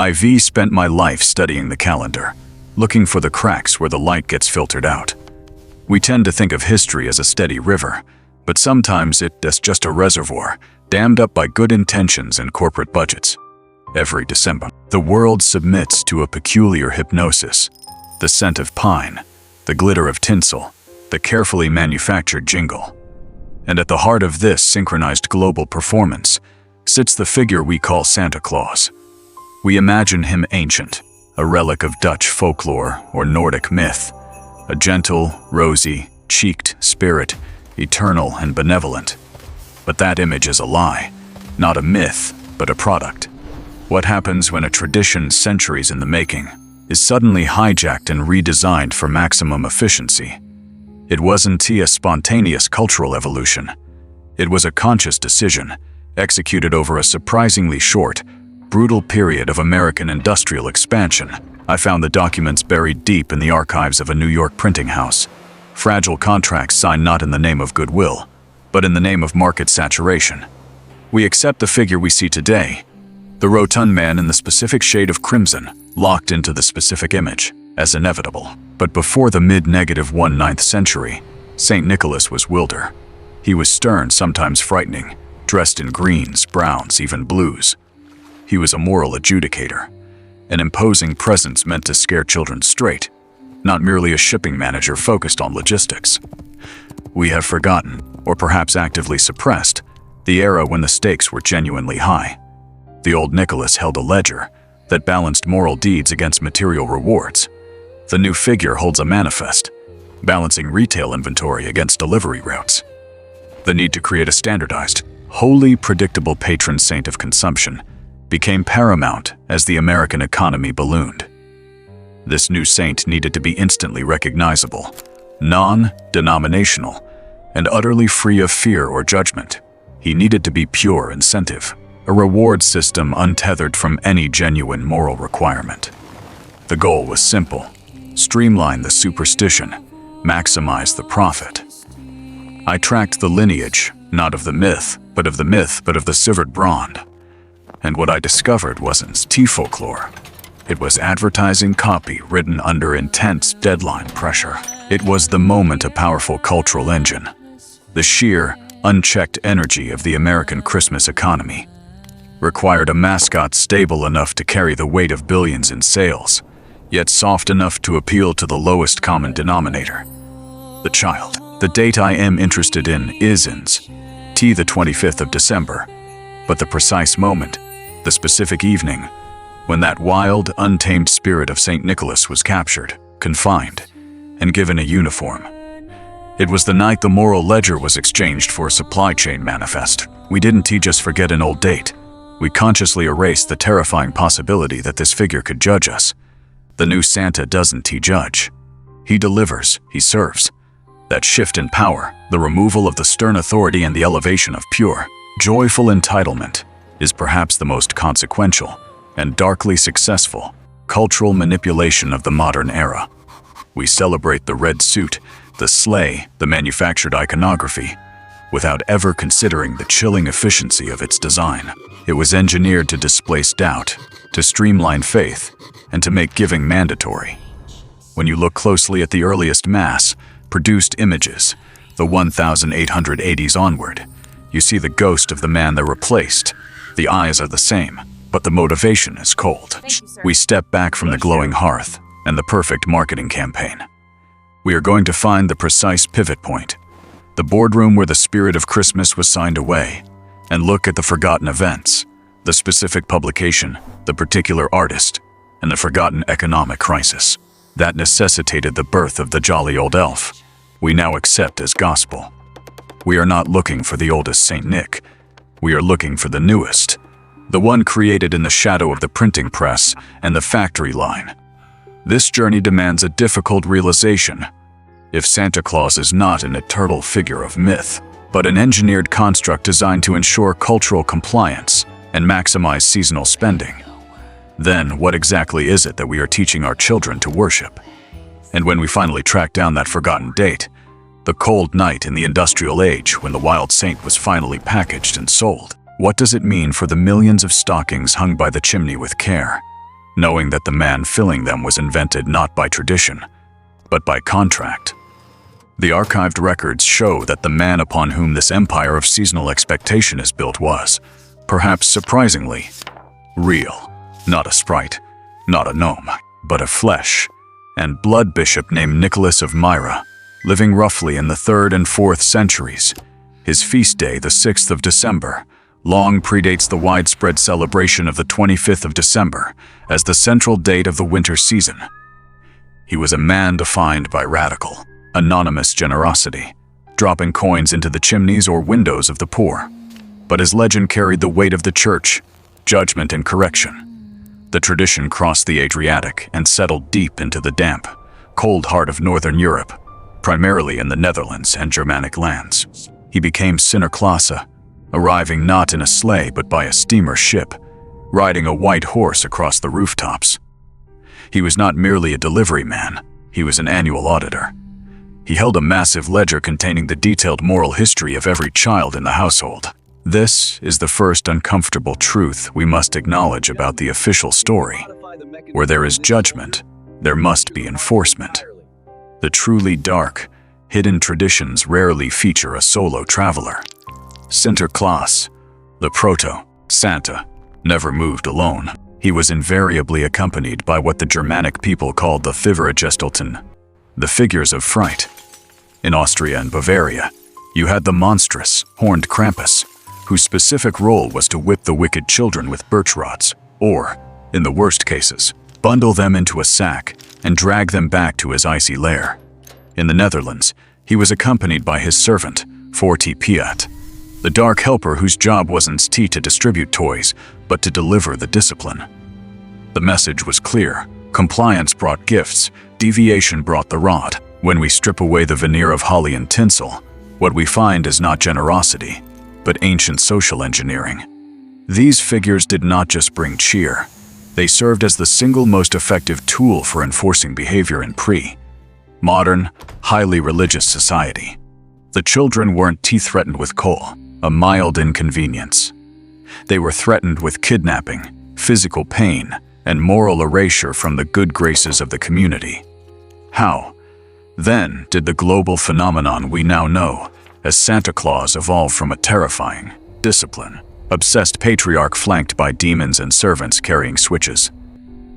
IV spent my life studying the calendar, looking for the cracks where the light gets filtered out. We tend to think of history as a steady river, but sometimes it's just a reservoir, dammed up by good intentions and corporate budgets. Every December, the world submits to a peculiar hypnosis. The scent of pine, the glitter of tinsel, the carefully manufactured jingle. And at the heart of this synchronized global performance sits the figure we call Santa Claus. We imagine him ancient, a relic of Dutch folklore or Nordic myth, a gentle, rosy-cheeked spirit, eternal and benevolent. But that image is a lie, not a myth, but a product. What happens when a tradition centuries in the making is suddenly hijacked and redesigned for maximum efficiency? It wasn't a spontaneous cultural evolution. It was a conscious decision, executed over a surprisingly short, brutal period of American industrial expansion. I found the documents buried deep in the archives of a New York printing house. Fragile contracts signed not in the name of goodwill, but in the name of market saturation. We accept the figure we see today, the rotund man in the specific shade of crimson, locked into the specific image, as inevitable. But before the mid-19th century, St. Nicholas was wilder. He was stern, sometimes frightening, dressed in greens, browns, even blues. He was a moral adjudicator, an imposing presence meant to scare children straight, not merely a shipping manager focused on logistics. We have forgotten, or perhaps actively suppressed, the era when the stakes were genuinely high. The old Nicholas held a ledger that balanced moral deeds against material rewards. The new figure holds a manifest, balancing retail inventory against delivery routes. The need to create a standardized, wholly predictable patron saint of consumption became paramount as the American economy ballooned. This new saint needed to be instantly recognizable, non-denominational, and utterly free of fear or judgment. He needed to be pure incentive, a reward system untethered from any genuine moral requirement. The goal was simple: streamline the superstition, maximize the profit. I tracked the lineage, not of the myth, but of the silvered brand. And what I discovered wasn't folklore. It was advertising copy written under intense deadline pressure. It was the moment a powerful cultural engine. The sheer, unchecked energy of the American Christmas economy required a mascot stable enough to carry the weight of billions in sales, yet soft enough to appeal to the lowest common denominator: the child. The date I am interested in isn't the 25th of December, but the precise moment, the specific evening, when that wild, untamed spirit of St. Nicholas was captured, confined, and given a uniform. It was the night the moral ledger was exchanged for a supply chain manifest. We didn't just forget an old date. We consciously erased the terrifying possibility that this figure could judge us. The new Santa doesn't judge. He delivers, he serves. That shift in power, the removal of the stern authority and the elevation of pure, joyful entitlement, is perhaps the most consequential and darkly successful cultural manipulation of the modern era. We celebrate the red suit, the sleigh, the manufactured iconography, without ever considering the chilling efficiency of its design. It was engineered to displace doubt, to streamline faith, and to make giving mandatory. When you look closely at the earliest mass-produced images, the 1880s onward, you see the ghost of the man they replaced. The eyes are the same, but the motivation is cold. We step back from the glowing hearth and the perfect marketing campaign. We are going to find the precise pivot point, the boardroom where the spirit of Christmas was signed away, and look at the forgotten events, the specific publication, the particular artist, and the forgotten economic crisis that necessitated the birth of the jolly old elf we now accept as gospel. We are not looking for the oldest Saint Nick. We are looking for the newest, the one created in the shadow of the printing press and the factory line. This journey demands a difficult realization. If Santa Claus is not an eternal figure of myth, but an engineered construct designed to ensure cultural compliance and maximize seasonal spending, then what exactly is it that we are teaching our children to worship? And when we finally track down that forgotten date, the cold night in the industrial age when the wild saint was finally packaged and sold, what does it mean for the millions of stockings hung by the chimney with care? knowing that the man filling them was invented not by tradition, but by contract. The archived records show that the man upon whom this empire of seasonal expectation is built was, perhaps surprisingly, real. Not a sprite, not a gnome, but a flesh and blood bishop named Nicholas of Myra, living roughly in the 3rd and 4th centuries. His feast day, the 6th of December, long predates the widespread celebration of the 25th of December as the central date of the winter season. He was a man defined by radical, anonymous generosity, dropping coins into the chimneys or windows of the poor. But his legend carried the weight of the church, judgment and correction. The tradition crossed the Adriatic and settled deep into the damp, cold heart of Northern Europe, primarily in the Netherlands and Germanic lands. He became Santa Claus, arriving not in a sleigh but by a steamer ship, riding a white horse across the rooftops. He was not merely a delivery man, he was an annual auditor. He held a massive ledger containing the detailed moral history of every child in the household. This is the first uncomfortable truth we must acknowledge about the official story. Where there is judgment, there must be enforcement. The truly dark, hidden traditions rarely feature a solo traveler. Santa Claus, the proto-Santa, never moved alone. He was invariably accompanied by what the Germanic people called the Figuregestalten, the figures of fright. In Austria and Bavaria, you had the monstrous, horned Krampus, whose specific role was to whip the wicked children with birch rods, or, in the worst cases, bundle them into a sack and drag them back to his icy lair. In the Netherlands, he was accompanied by his servant, Forty Piat, the dark helper whose job wasn't to distribute toys, but to deliver the discipline. The message was clear. Compliance brought gifts, deviation brought the rod. When we strip away the veneer of holly and tinsel, what we find is not generosity, but ancient social engineering. These figures did not just bring cheer. They served as the single most effective tool for enforcing behavior in pre-modern, highly religious society. The children weren't threatened with coal, a mild inconvenience. They were threatened with kidnapping, physical pain, and moral erasure from the good graces of the community. How, then, did the global phenomenon we now know as Santa Claus evolve from a terrifying, discipline-obsessed patriarch flanked by demons and servants carrying switches?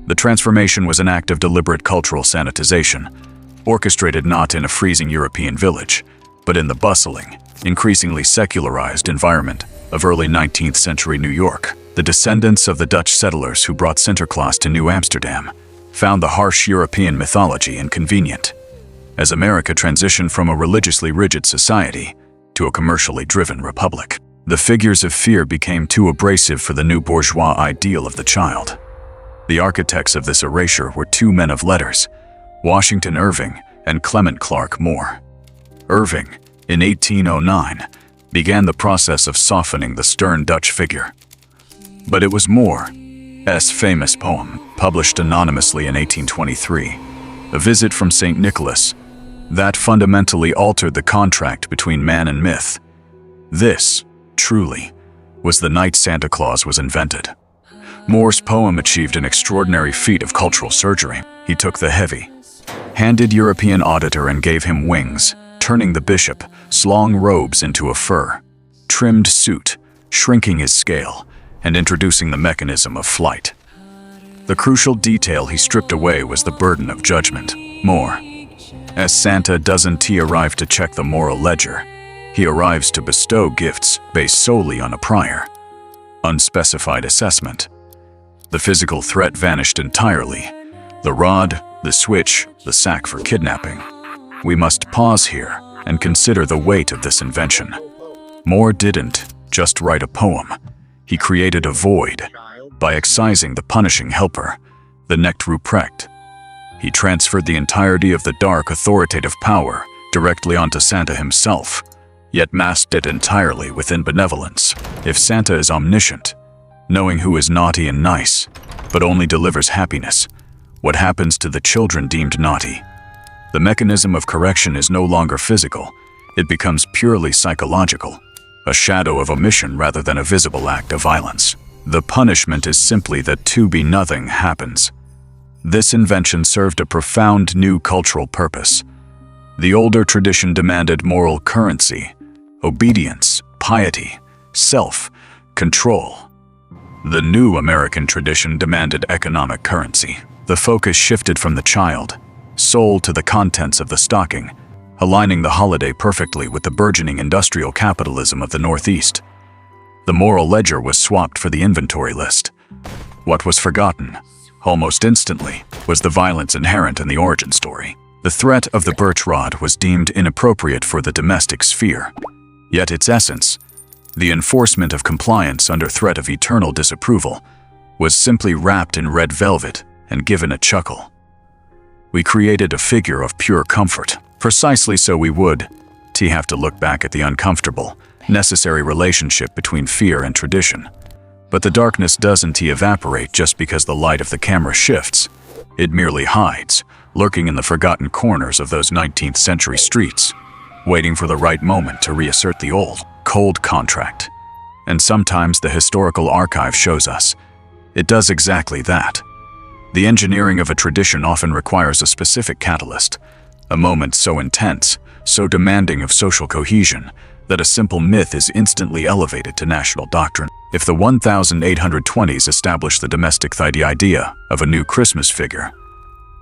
The transformation was an act of deliberate cultural sanitization, orchestrated not in a freezing European village, but in the bustling, increasingly secularized environment of early 19th century New York. The descendants of the Dutch settlers who brought Sinterklaas to New Amsterdam found the harsh European mythology inconvenient. As America transitioned from a religiously rigid society to a commercially driven republic, the figures of fear became too abrasive for the new bourgeois ideal of the child. The architects of this erasure were two men of letters, Washington Irving and Clement Clarke Moore. Irving, in 1809, began the process of softening the stern Dutch figure. But it was Moore's famous poem, published anonymously in 1823, A Visit from St. Nicholas, that fundamentally altered the contract between man and myth. This, truly, was the night Santa Claus was invented. Moore's poem achieved an extraordinary feat of cultural surgery. He took the heavy-handed European auditor and gave him wings, turning the bishop's long robes into a fur-trimmed suit, shrinking his scale, and introducing the mechanism of flight. The crucial detail he stripped away was the burden of judgment. Moore, as Santa doesn't arrive to check the moral ledger, he arrives to bestow gifts based solely on a prior, unspecified assessment. The physical threat vanished entirely. The rod, the switch, the sack for kidnapping. We must pause here and consider the weight of this invention. Moore didn't just write a poem. He created a void by excising the punishing helper, the Necht Ruprecht. He transferred the entirety of the dark authoritative power directly onto Santa himself, yet masked it entirely within benevolence. If Santa is omniscient, knowing who is naughty and nice, but only delivers happiness, what happens to the children deemed naughty? The mechanism of correction is no longer physical, it becomes purely psychological, a shadow of omission rather than a visible act of violence. The punishment is simply that to be nothing happens. This invention served a profound new cultural purpose. The older tradition demanded moral currency, obedience, piety, self-control. The new American tradition demanded economic currency. The focus shifted from the child, soul to the contents of the stocking, aligning the holiday perfectly with the burgeoning industrial capitalism of the Northeast. The moral ledger was swapped for the inventory list. What was forgotten, almost instantly, was the violence inherent in the origin story. The threat of the birch rod was deemed inappropriate for the domestic sphere. Yet its essence, the enforcement of compliance under threat of eternal disapproval, was simply wrapped in red velvet and given a chuckle. We created a figure of pure comfort. Precisely so we would have to look back at the uncomfortable, necessary relationship between fear and tradition. But the darkness doesn't evaporate just because the light of the camera shifts. It merely hides, lurking in the forgotten corners of those 19th century streets, waiting for the right moment to reassert the old, cold contract. And sometimes the historical archive shows us it does exactly that. The engineering of a tradition often requires a specific catalyst, a moment so intense, so demanding of social cohesion, that a simple myth is instantly elevated to national doctrine. If the 1820s established the domestic idea of a new Christmas figure,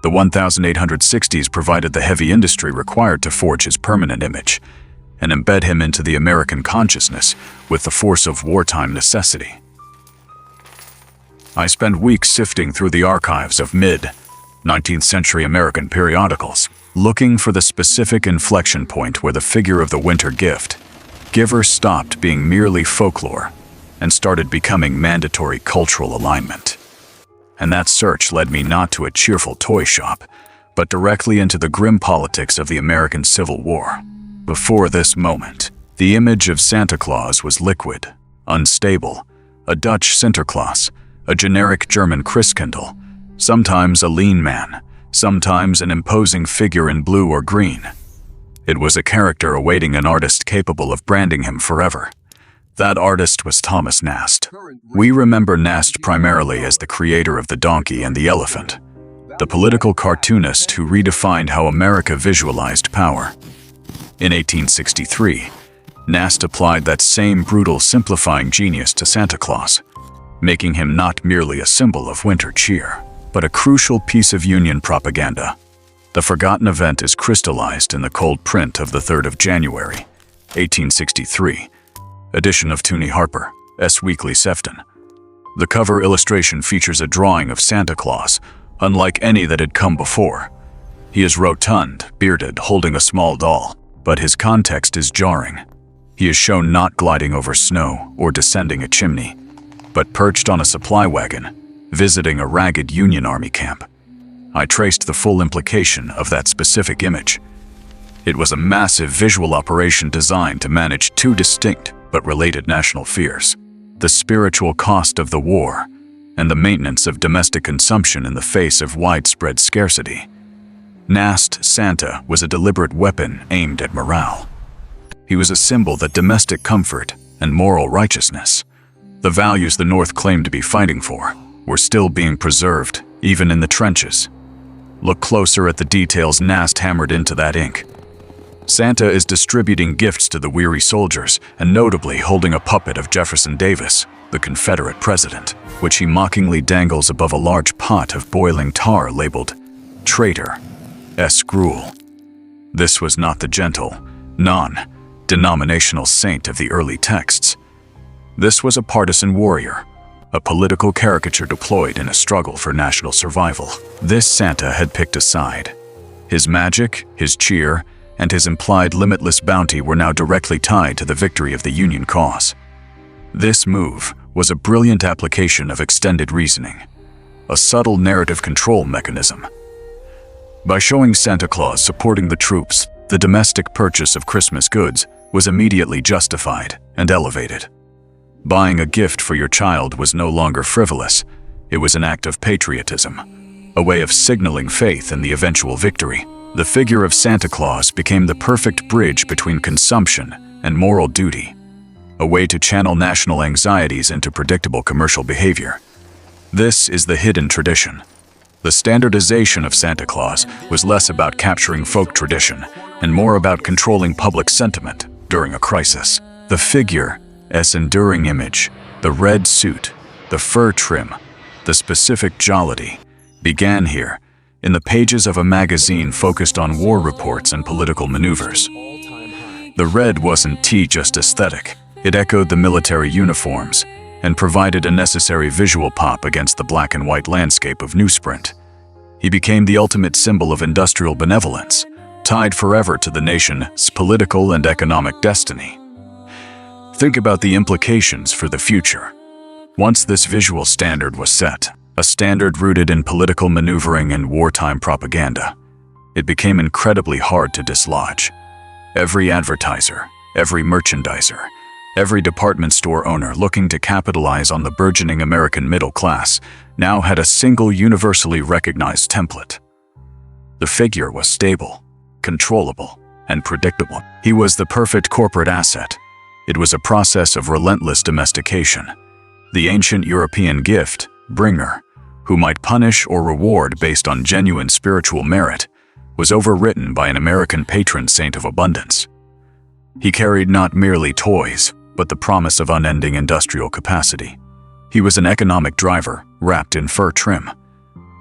the 1860s provided the heavy industry required to forge his permanent image and embed him into the American consciousness with the force of wartime necessity. I spent weeks sifting through the archives of mid-19th century American periodicals, looking for the specific inflection point where the figure of the winter giver stopped being merely folklore and started becoming mandatory cultural alignment. And that search led me not to a cheerful toy shop, but directly into the grim politics of the American Civil War. Before this moment, the image of Santa Claus was liquid, unstable, a Dutch Sinterklaas, a generic German Christkindl, sometimes a lean man, sometimes an imposing figure in blue or green. It was a character awaiting an artist capable of branding him forever. That artist was Thomas Nast. We remember Nast primarily as the creator of the donkey and the elephant, the political cartoonist who redefined how America visualized power. In 1863, Nast applied that same brutal, simplifying genius to Santa Claus, making him not merely a symbol of winter cheer, but a crucial piece of Union propaganda. The forgotten event is crystallized in the cold print of the 3rd of January, 1863, edition of Toonie Harper's Weekly Sefton. The cover illustration features a drawing of Santa Claus, unlike any that had come before. He is rotund, bearded, holding a small doll, but his context is jarring. He is shown not gliding over snow or descending a chimney, but perched on a supply wagon, visiting a ragged Union Army camp. I traced the full implication of that specific image. It was a massive visual operation designed to manage two distinct but related national fears: the spiritual cost of the war and the maintenance of domestic consumption in the face of widespread scarcity. Nast Santa was a deliberate weapon aimed at morale. He was a symbol that domestic comfort and moral righteousness, the values the North claimed to be fighting for, were still being preserved, even in the trenches. Look closer at the details Nast hammered into that ink. Santa is distributing gifts to the weary soldiers, and notably holding a puppet of Jefferson Davis, the Confederate president, which he mockingly dangles above a large pot of boiling tar labeled Traitor-esque Gruel. This was not the gentle, non-denominational saint of the early texts. This was a partisan warrior, a political caricature deployed in a struggle for national survival. This Santa had picked a side. His magic, his cheer, and his implied limitless bounty were now directly tied to the victory of the Union cause. This move was a brilliant application of extended reasoning, a subtle narrative control mechanism. By showing Santa Claus supporting the troops, the domestic purchase of Christmas goods was immediately justified and elevated. Buying a gift for your child was no longer frivolous. It was an act of patriotism, a way of signaling faith in the eventual victory. The figure of Santa Claus became the perfect bridge between consumption and moral duty, a way to channel national anxieties into predictable commercial behavior. This is the hidden tradition, The standardization of Santa Claus was less about capturing folk tradition and more about controlling public sentiment during a crisis. The figure's enduring image, the red suit, the fur trim, the specific jollity, began here, in the pages of a magazine focused on war reports and political maneuvers. The red wasn't just aesthetic. It echoed the military uniforms and provided a necessary visual pop against the black and white landscape of newsprint. He became the ultimate symbol of industrial benevolence, tied forever to the nation's political and economic destiny. Think about the implications for the future. Once this visual standard was set, a standard rooted in political maneuvering and wartime propaganda, it became incredibly hard to dislodge. Every advertiser, every merchandiser, every department store owner looking to capitalize on the burgeoning American middle class now had a single universally recognized template. The figure was stable, controllable, and predictable. He was the perfect corporate asset. It was a process of relentless domestication. The ancient European gift, bringer, who might punish or reward based on genuine spiritual merit, was overwritten by an American patron saint of abundance. He carried not merely toys, but the promise of unending industrial capacity. He was an economic driver, wrapped in fur trim.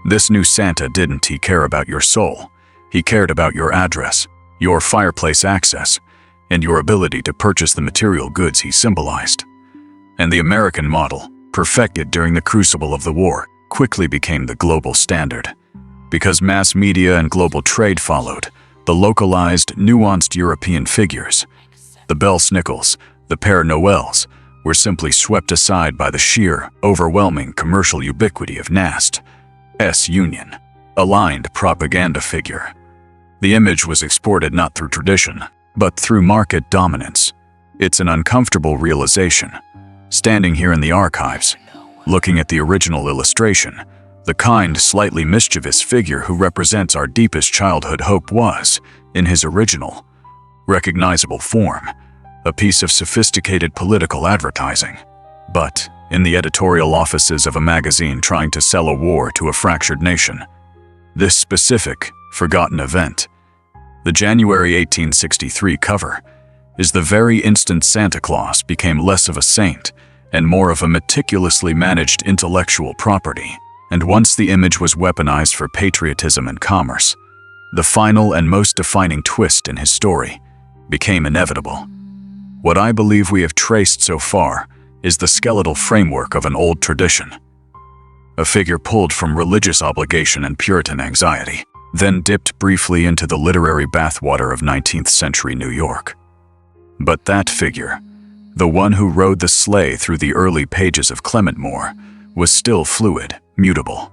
This new Santa didn't care about your soul. He cared about your address, your fireplace access, and your ability to purchase the material goods he symbolized. And the American model, perfected during the crucible of the war, quickly became the global standard. Because mass media and global trade followed, the localized, nuanced European figures, the Bell-Snickels, the Père Noëls, were simply swept aside by the sheer, overwhelming commercial ubiquity of Nast's union, aligned propaganda figure. The image was exported not through tradition, but through market dominance. It's an uncomfortable realization. Standing here in the archives, looking at the original illustration, the kind, slightly mischievous figure who represents our deepest childhood hope was, in his original, recognizable form, a piece of sophisticated political advertising. But, in the editorial offices of a magazine trying to sell a war to a fractured nation, this specific, forgotten event, the January 1863 cover, is the very instant Santa Claus became less of a saint and more of a meticulously managed intellectual property. And once the image was weaponized for patriotism and commerce, the final and most defining twist in his story became inevitable. What I believe we have traced so far is the skeletal framework of an old tradition. A figure pulled from religious obligation and Puritan anxiety, then dipped briefly into the literary bathwater of 19th century New York. But that figure, the one who rode the sleigh through the early pages of Clement Moore, was still fluid, mutable.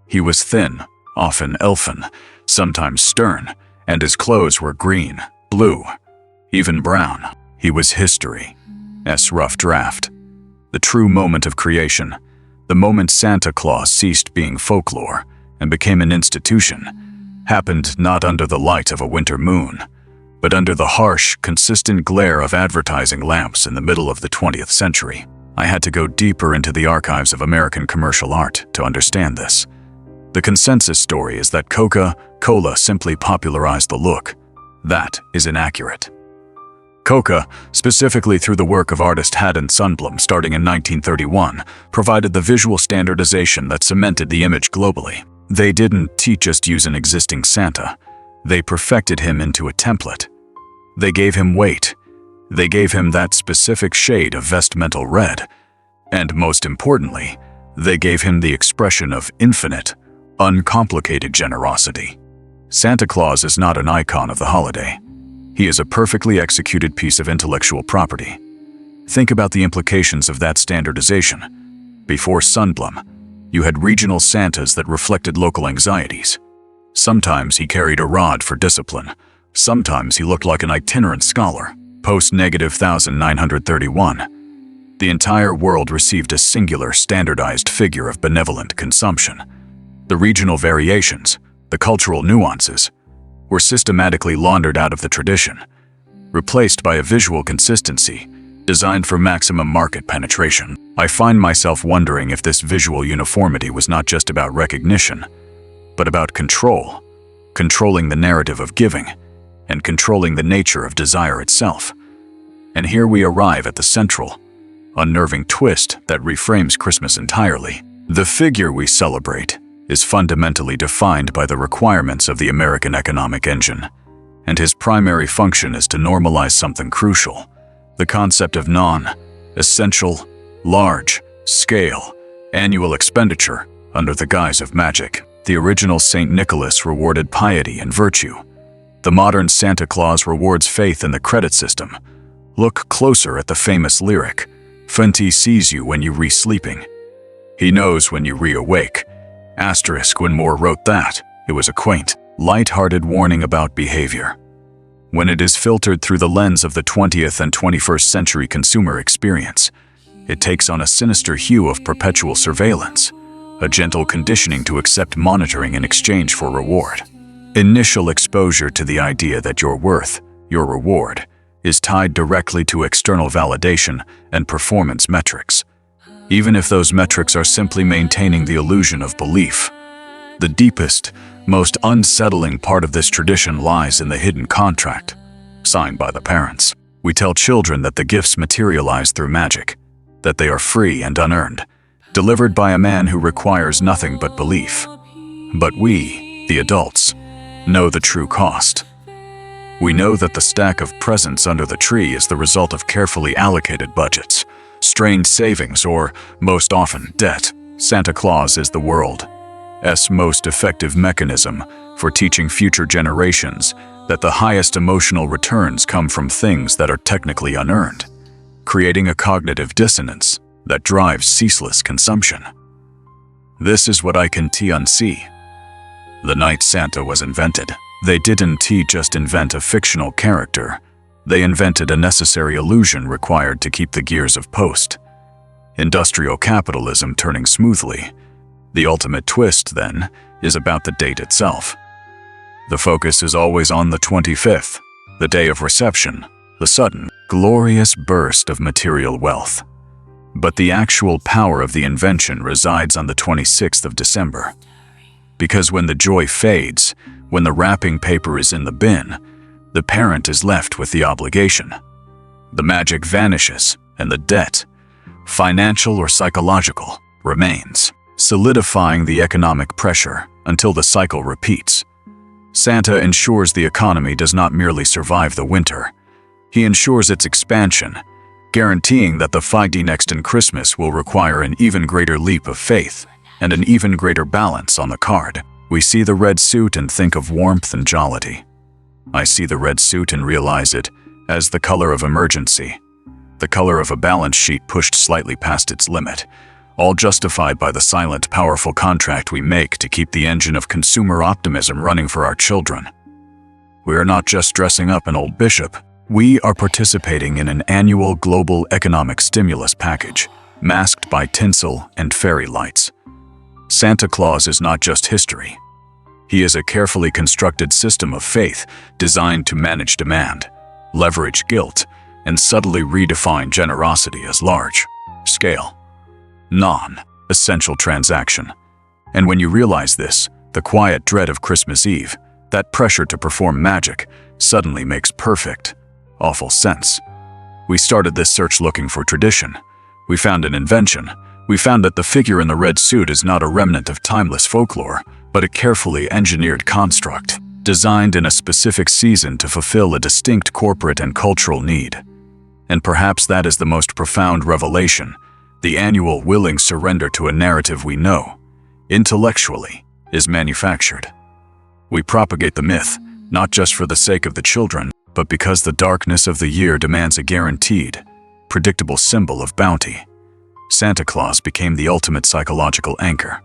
He was thin, often elfin, sometimes stern, and his clothes were green, blue, even brown. He was history's rough draft. The true moment of creation, the moment Santa Claus ceased being folklore and became an institution, happened not under the light of a winter moon, but under the harsh, consistent glare of advertising lamps in the middle of the 20th century. I had to go deeper into the archives of American commercial art to understand this. The consensus story is that Coca-Cola simply popularized the look. That is inaccurate. Coca, specifically through the work of artist Haddon Sundblom starting in 1931, provided the visual standardization that cemented the image globally. They didn't just use an existing Santa. They perfected him into a template. They gave him weight. They gave him that specific shade of vestmental red. And most importantly, they gave him the expression of infinite, uncomplicated generosity. Santa Claus is not an icon of the holiday. He is a perfectly executed piece of intellectual property. Think about the implications of that standardization. Before Sundblom, you had regional Santas that reflected local anxieties. Sometimes he carried a rod for discipline. Sometimes he looked like an itinerant scholar. Post-1931, the entire world received a singular, standardized figure of benevolent consumption. The regional variations, the cultural nuances, were systematically laundered out of the tradition, replaced by a visual consistency designed for maximum market penetration. I find myself wondering if this visual uniformity was not just about recognition, but about control, controlling the narrative of giving, and controlling the nature of desire itself. And here we arrive at the central, unnerving twist that reframes Christmas entirely. The figure we celebrate is fundamentally defined by the requirements of the American economic engine, and his primary function is to normalize something crucial: the concept of non-essential, large-scale, annual expenditure under the guise of magic. The original St. Nicholas rewarded piety and virtue. The modern Santa Claus rewards faith in the credit system. Look closer at the famous lyric, "Fenty sees you when you re-sleeping. He knows when you re-awake." Asterisk, when Moore wrote that, it was a quaint, light-hearted warning about behavior. When it is filtered through the lens of the 20th and 21st century consumer experience, it takes on a sinister hue of perpetual surveillance, a gentle conditioning to accept monitoring in exchange for reward. Initial exposure to the idea that your worth, your reward, is tied directly to external validation and performance metrics, even if those metrics are simply maintaining the illusion of belief. The deepest, most unsettling part of this tradition lies in the hidden contract, signed by the parents. We tell children that the gifts materialize through magic, that they are free and unearned, delivered by a man who requires nothing but belief. But we, the adults, know the true cost. We know that the stack of presents under the tree is the result of carefully allocated budgets, strained savings, or, most often, debt. Santa Claus is the world's most effective mechanism for teaching future generations that the highest emotional returns come from things that are technically unearned, creating a cognitive dissonance that drives ceaseless consumption. This is what I can unsee. The night Santa was invented, they didn't just invent a fictional character. They invented a necessary illusion required to keep the gears of post-industrial capitalism turning smoothly. The ultimate twist, then, is about the date itself. The focus is always on the 25th, the day of reception, the sudden, glorious burst of material wealth. But the actual power of the invention resides on the 26th of December. Because when the joy fades, when the wrapping paper is in the bin, the parent is left with the obligation. The magic vanishes, and the debt, financial or psychological, remains, solidifying the economic pressure until the cycle repeats. Santa ensures the economy does not merely survive the winter. He ensures its expansion, guaranteeing that the FIDE next in Christmas will require an even greater leap of faith and an even greater balance on the card. We see the red suit and think of warmth and jollity. I see the red suit and realize it as the color of emergency, the color of a balance sheet pushed slightly past its limit, all justified by the silent, powerful contract we make to keep the engine of consumer optimism running for our children. We are not just dressing up an old bishop. We are participating in an annual global economic stimulus package, masked by tinsel and fairy lights. Santa Claus is not just history. He is a carefully constructed system of faith designed to manage demand, leverage guilt, and subtly redefine generosity as large-scale, non-essential transaction. And when you realize this, the quiet dread of Christmas Eve, that pressure to perform magic, suddenly makes perfect, awful sense. We started this search looking for tradition. We found an invention. We found that the figure in the red suit is not a remnant of timeless folklore, but a carefully engineered construct, designed in a specific season to fulfill a distinct corporate and cultural need. And perhaps that is the most profound revelation, the annual willing surrender to a narrative we know, intellectually, is manufactured. We propagate the myth, not just for the sake of the children, but because the darkness of the year demands a guaranteed, predictable symbol of bounty. Santa Claus became the ultimate psychological anchor,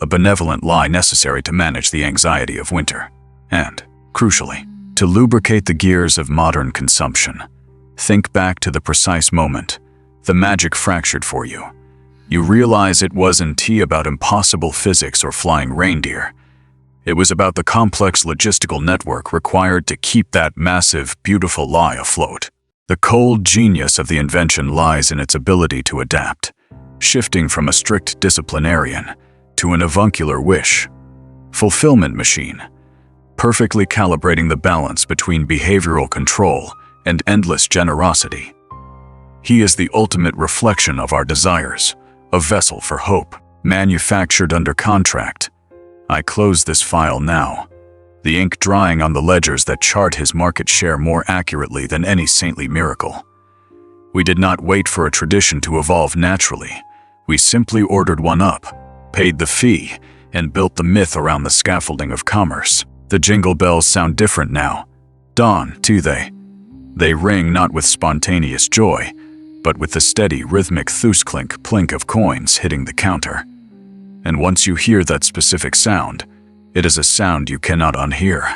a benevolent lie necessary to manage the anxiety of winter, and, crucially, to lubricate the gears of modern consumption. Think back to the precise moment the magic fractured for you. You realize it wasn't about impossible physics or flying reindeer. It was about the complex logistical network required to keep that massive, beautiful lie afloat. The cold genius of the invention lies in its ability to adapt, shifting from a strict disciplinarian to an avuncular wish Fulfillment machine, perfectly calibrating the balance between behavioral control and endless generosity. He is the ultimate reflection of our desires, a vessel for hope, manufactured under contract. I close this file now, the ink drying on the ledgers that chart his market share more accurately than any saintly miracle. We did not wait for a tradition to evolve naturally. We simply ordered one up, paid the fee, and built the myth around the scaffolding of commerce. The jingle bells sound different now. Dawn, too, they. They ring not with spontaneous joy, but with the steady, rhythmic thus-clink-plink of coins hitting the counter. And once you hear that specific sound, it is a sound you cannot unhear.